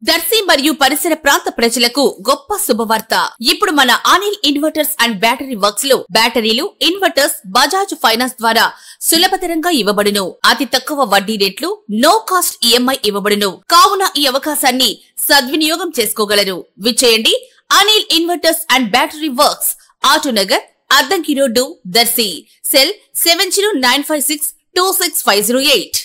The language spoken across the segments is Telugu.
దర్శి మరియు పరిసర ప్రాంత ప్రజలకు గొప్ప శుభవార్త. ఇప్పుడు మన Anil inverters and battery works లో బ్యాటరీలు, ఇన్వర్టర్స్ బజాజ్ ఫైనాన్స్ ద్వారా సులభతరంగా ఇవ్వబడును. అతి తక్కువ వడ్డీ రేట్లు, నో కాస్ట్ ఈఎంఐ ఇవ్వబడును. కావున ఈ అవకాశాన్ని సద్వినియోగం చేసుకోగలరు. విచ్చేయండి Anil inverters and battery works, Autonagar, Addanki road, Darsi. Cell 7095626508.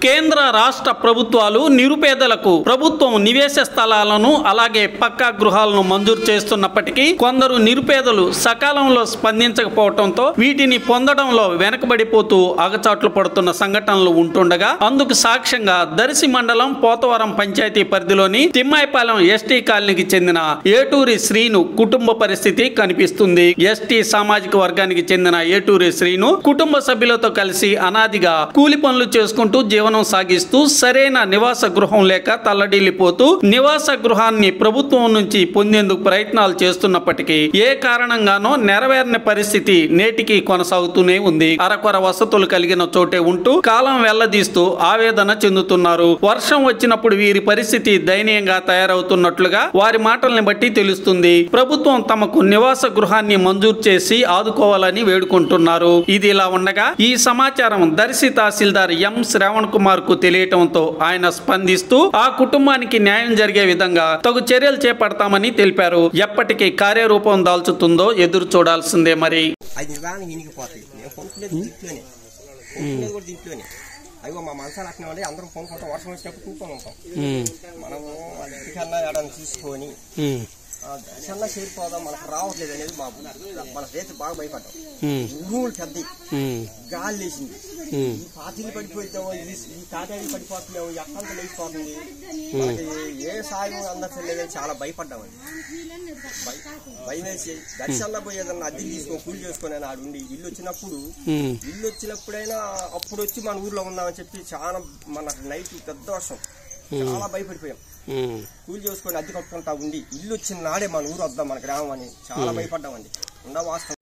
కేంద్ర రాష్ట్ర ప్రభుత్వాలు నిరుపేదలకు ప్రభుత్వం నివేశ స్థలాలను అలాగే పక్కా గృహాలను మంజూరు చేస్తున్నప్పటికీ కొందరు నిరుపేదలు సకాలంలో స్పందించకపోవడంతో వీటిని పొందడంలో వెనకబడిపోతూ అగచాట్లు పడుతున్న సంఘటనలు ఉంటుండగా అందుకు సాక్ష్యంగా దర్శి మండలం పోతవరం పంచాయతీ పరిధిలోని తిమ్మాయిపాలెం ఎస్టీ కాలనీకి చెందిన ఏటూరి శ్రీను కుటుంబ పరిస్థితి కనిపిస్తుంది. ఎస్టీ సామాజిక వర్గానికి చెందిన ఏటూరి శ్రీను కుటుంబ సభ్యులతో కలిసి అనాదిగా కూలి పనులు చేసుకుంటూ జీవనం సాగిస్తూ సరైన నివాస గృహం లేక తల్లడిల్లిపోతూ నివాస గృహాన్ని ప్రభుత్వం నుంచి పొందేందుకు ప్రయత్నాలు చేస్తున్నప్పటికీ ఏ కారణంగానో నెరవేరని పరిస్థితి నేటికి కొనసాగుతూనే ఉంది. అరకొర వసతులు కలిగిన చోటే ఉంటూ కాలం వెళ్లదీస్తూ ఆవేదన చెందుతున్నారు. వర్షం వచ్చినప్పుడు వీరి పరిస్థితి దయనీయంగా తయారవుతున్నట్లుగా వారి మాటల్ని బట్టి తెలుస్తుంది. ప్రభుత్వం తమకు నివాస గృహాన్ని మంజూరు చేసి ఆదుకోవాలని వేడుకుంటున్నారు. ఇది ఇలా ఉండగా ఈ సమాచారం దర్శి తహసీల్దార్ ఎం శ్రావణ్ కుమార్ కు తెలియటంతో ఆయన స్పందిస్తూ ఆ కుటుంబానికి న్యాయం జరిగే విధంగా తగు చర్యలు చేపడతామని తెలిపారు. ఎప్పటికీ కార్యరూపం దాల్చుతుందో ఎదురు చూడాల్సిందే. మరి అయ్యో మా మనసాలు అట్నే ఉండి అందరం కొనుక్కుంటాం, వర్షం వచ్చినప్పుడు కూకొని ఉంటాం. మనము ఇంటికన్నా ఎడని చూసుకొని చిన్న చేరిపోదాం, మనకు రావట్లేదు అనేది బాబు మన రేపు బాగా భయపడ్డాం. ఉరుములు పెద్ద గాలి లేచింది, ఈ పాతిలు పడిపోతాము, ఈ తాటాడి పడిపోతున్నాము, ఎక్కంత లేచిపోతుంది. మనకి ఏ సాయం అందట్లేదు, చాలా భయపడ్డామండి. భయం వేసి దర్శనంలో పోయి ఏదన్నా అద్దెలు తీసుకొని కూలి చేసుకొని ఆడు ఉండి ఇల్లు వచ్చినప్పుడైనా అప్పుడు వచ్చి మన ఊర్లో ఉందామని చెప్పి చాలా మన నైట్ పెద్ద వర్షం చాలా భయపడిపోయాం. కూలి చేసుకొని అద్దె కట్టుకుంటా ఉండి ఇల్లు వచ్చిన నాడే మన ఊరు వద్దాం మన గ్రామం అని చాలా భయపడ్డామండి. ఉండవాస్తవం